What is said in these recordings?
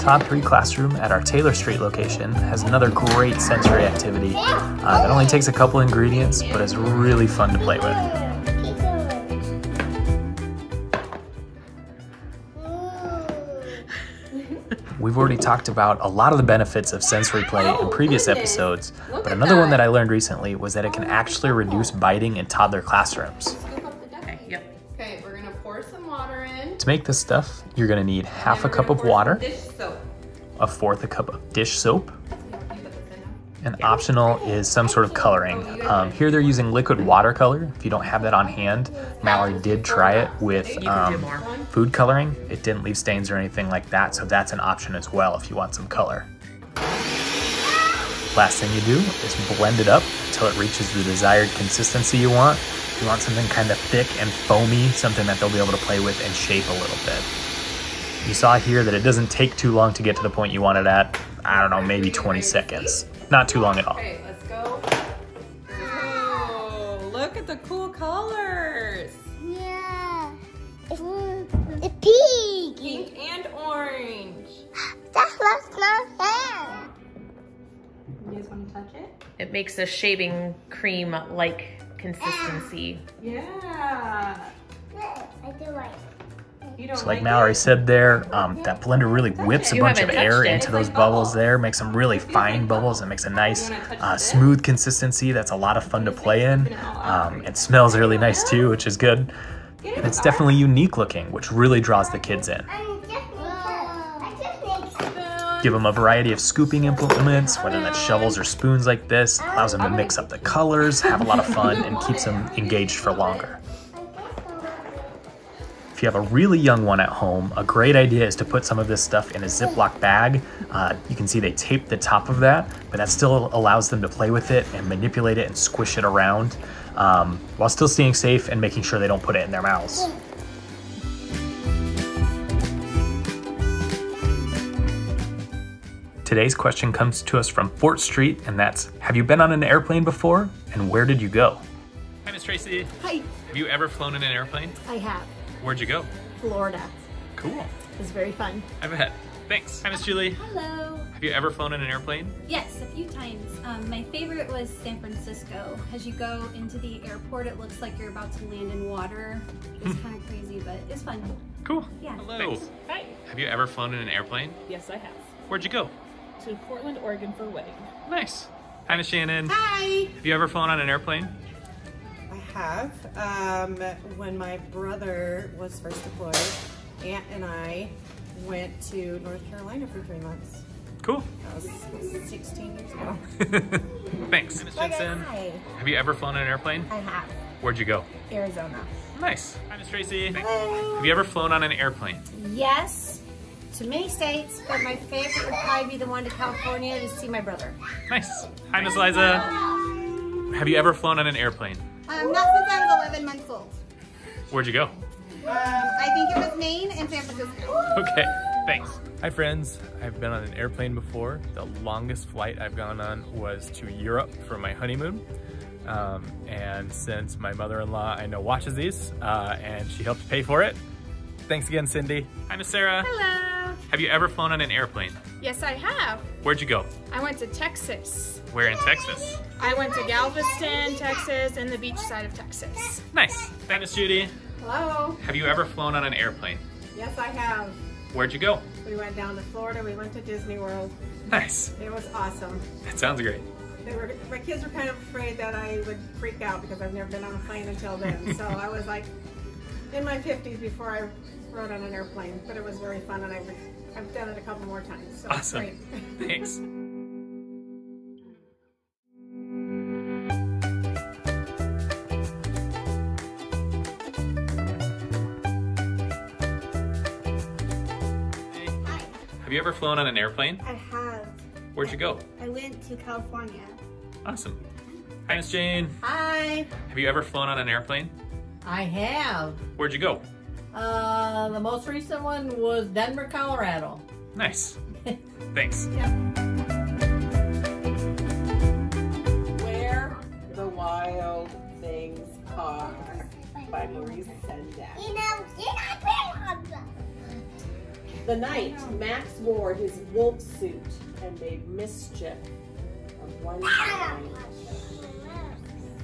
Todd 3 classroom at our Taylor Street location has another great sensory activity that only takes a couple ingredients, but is really fun to play with. We've already talked about a lot of the benefits of sensory play in previous episodes, but another one that I learned recently was that it can actually reduce biting in toddler classrooms. Okay, we're gonna pour some water in. To make this stuff, you're gonna need half a cup of water, a fourth a cup of dish soap, and optional is some sort of coloring. Here they're using liquid watercolor. If you don't have that on hand, Mallory did try it with food coloring. It didn't leave stains or anything like that, so that's an option as well if you want some color. Last thing you do is blend it up until it reaches the desired consistency you want. If you want something kind of thick and foamy, something that they'll be able to play with and shape a little bit. You saw here that it doesn't take too long to get to the point you want it at. I don't know, maybe 20 seconds. Not too long at all. Okay, let's go. Oh, look at the cool colors. Yeah. It's pink. Pink and orange. That looks my hair. You guys want to touch it? It makes a shaving cream-like consistency. Yeah. I do like it. So like Mallory said there, that blender really whips a bunch of air into those bubbles there, makes some really fine bubbles, and makes a nice smooth consistency that's a lot of fun to play in. It smells really nice too, which is good. And it's definitely unique looking, which really draws the kids in. Give them a variety of scooping implements, whether that's shovels or spoons like this, allows them to mix up the colors, have a lot of fun, and keeps them engaged for longer. If you have a really young one at home, a great idea is to put some of this stuff in a Ziploc bag. You can see they tape the top of that, but that still allows them to play with it and manipulate it and squish it around while still staying safe and making sure they don't put it in their mouths. Today's question comes to us from Fort Street, and that's, have you been on an airplane before, and where did you go? Hi, Miss Tracy. Hi. Have you ever flown in an airplane? I have. Where'd you go? Florida. Cool. It was very fun. I bet. Thanks. Hi, Miss Julie. Hello. Have you ever flown in an airplane? Yes, a few times. My favorite was San Francisco. As you go into the airport, it looks like you're about to land in water. It's kind of crazy, but it's fun. Cool. Yeah. Hello. Thanks. Hi. Have you ever flown in an airplane? Yes, I have. Where'd you go? To Portland, Oregon for a wedding. Nice. Hi, Miss Shannon. Hi. Have you ever flown on an airplane? I have. When my brother was first deployed, Aunt and I went to North Carolina for 3 months. Cool. That was 16 years ago. Thanks. Miss Jensen. Hi. Have you ever flown in an airplane? I have. Where'd you go? Arizona. Nice. Hi, Miss Tracy. Hello. Have you ever flown on an airplane? Yes, to many states, but my favorite would probably be the one to California to see my brother. Nice. Hi, Miss Liza. Have you ever flown on an airplane? Not since I was 11 months old. Where'd you go? I think it was Maine and San Francisco. Okay, thanks. Hi friends, I've been on an airplane before. The longest flight I've gone on was to Europe for my honeymoon. And since my mother-in-law I know watches these and she helped pay for it. Thanks again, Cindy. Hi, Miss Sarah. Hello. Have you ever flown on an airplane? Yes, I have. Where'd you go? I went to Texas. Where in Texas? I went to Galveston, Texas, and the beach side of Texas. Nice. Hi, Miss Judy. Hello. Have you ever flown on an airplane? Yes, I have. Where'd you go? We went down to Florida. We went to Disney World. Nice. It was awesome. That sounds great. My kids were kind of afraid that I would freak out because I've never been on a plane until then. So I was like in my 50s before I rode on an airplane, but it was very fun, and I've done it a couple more times. So awesome. It's great. Thanks. Have you ever flown on an airplane? I have. Where'd you go? I went to California. Awesome. Hi, Miss Jane. Hi. Have you ever flown on an airplane? I have. Where'd you go? The most recent one was Denver, Colorado. Nice. Thanks. Where the Wild Things Are by Maurice Sendak. You know, you're not grandmother. The night Max wore his wolf suit and made mischief of one kind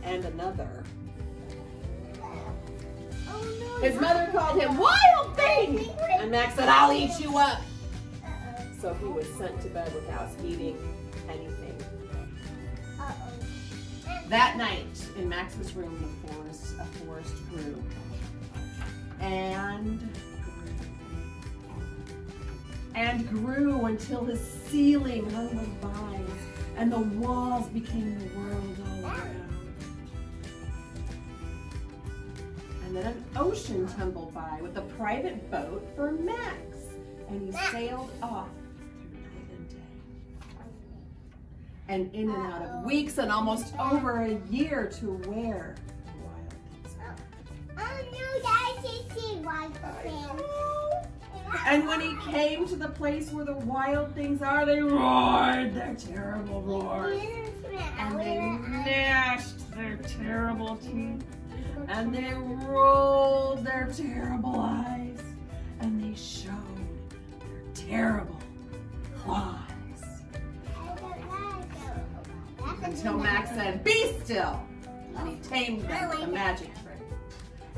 and another. His mother called him Wild Thing, and Max said, "I'll eat you up." So he was sent to bed without eating anything. That night, in Max's room, a forest grew. And grew until his ceiling hung with vines, and the walls became the world all around. And then an ocean tumbled by with a private boat for Max, and he sailed off through night and day. And in and out of weeks and almost over a year to where the wild things are. Oh no, that's a wild thing. And when he came to the place where the wild things are, they roared their terrible roars. And they gnashed their terrible teeth. And they rolled their terrible eyes. And they showed their terrible claws. Until Max said, "Be still!" And he tamed them with a magic trick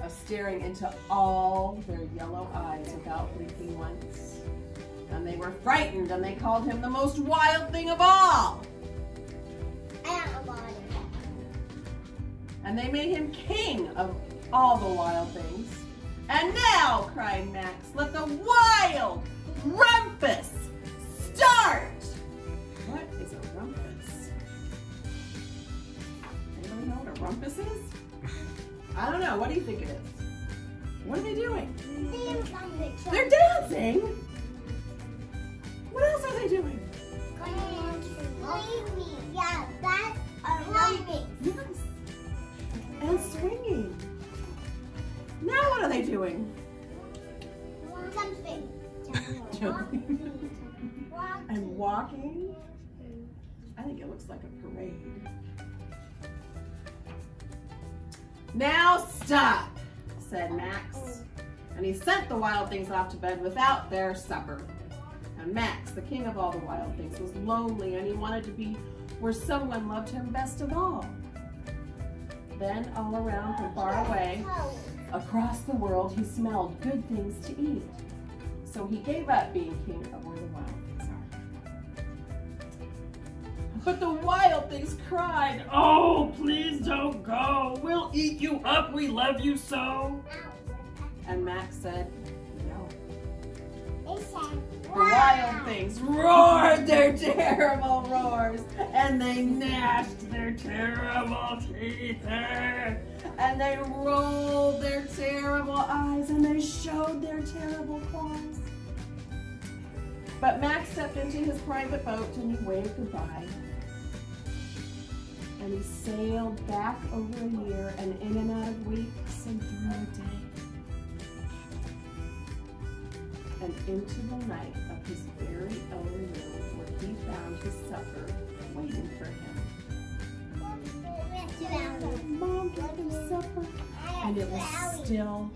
of staring into all their yellow eyes without blinking once. And they were frightened, and they called him the most wild thing of all. And they made him king of all the wild things. And now, cried Max, let the wild rumpus start! What is a rumpus? Anybody know what a rumpus is? I don't know. What do you think it is? What are they doing? They're dancing. What else are they doing? Yeah, that's a rumpus. Yes. And swinging. Now what are they doing? Jumping. And walking. I think it looks like a parade. Now stop, said Max. And he sent the wild things off to bed without their supper. And Max, the king of all the wild things, was lonely, and he wanted to be where someone loved him best of all. Then all around from far away, across the world, he smelled good things to eat. So he gave up being king of where the wild things are. But the wild things cried, "Oh, please don't go. We'll eat you up. We love you so." And Max said, "No." The wild things roared their terrible roars, and they gnashed their terrible teeth, and they rolled their terrible eyes, and they showed their terrible claws. But Max stepped into his private boat, and he waved goodbye. And he sailed back over a year, and in and out of weeks, and through a day. And into the night of his very own room, where he found his supper waiting for him. Mom gave him supper, and it was still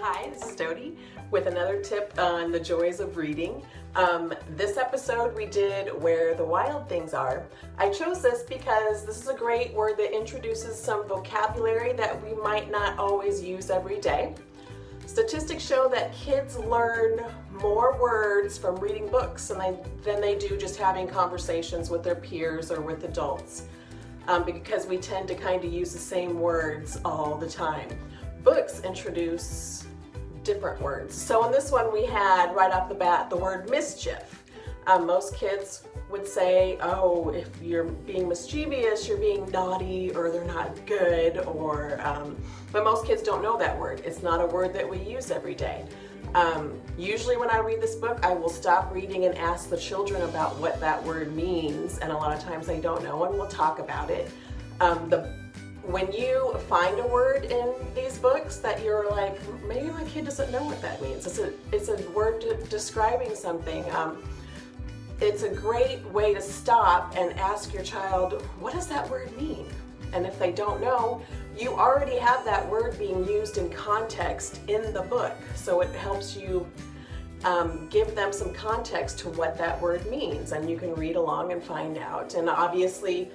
Hi, this is Dodi with another tip on the joys of reading. This episode we did Where the Wild Things Are. I chose this because this is a great word that introduces some vocabulary that we might not always use every day. Statistics show that kids learn more words from reading books than they do just having conversations with their peers or with adults, because we tend to kind of use the same words all the time. Books introduce different words. So in this one we had right off the bat the word mischief. Most kids would say, oh, if you're being mischievous, you're being naughty, or they're not good, or but most kids don't know that word. It's not a word that we use every day. Usually when I read this book, I will stop reading and ask the children about what that word means, and a lot of times they don't know, and we'll talk about it. When you find a word in these books that you're like, maybe my kid doesn't know what that means. It's a word describing something. It's a great way to stop and ask your child, what does that word mean? And if they don't know, you already have that word being used in context in the book. So it helps you give them some context to what that word means, and you can read along and find out. And obviously,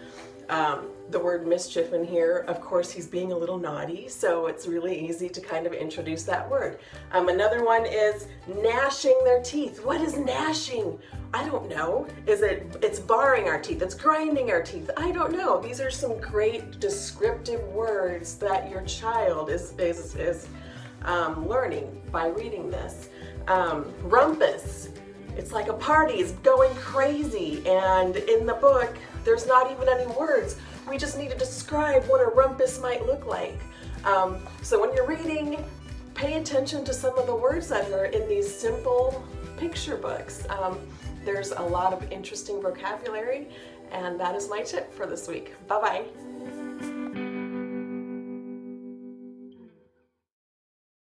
the word mischief in here, of course, he's being a little naughty, so it's really easy to kind of introduce that word. Another one is gnashing their teeth. What is gnashing? I don't know. It's barring our teeth, it's grinding our teeth. I don't know. These are some great descriptive words that your child is learning by reading this. Rumpus. It's like a party is going crazy, and in the book, there's not even any words. We just need to describe what a rumpus might look like. So when you're reading, pay attention to some of the words that are in these simple picture books. There's a lot of interesting vocabulary, and that is my tip for this week. Bye-bye.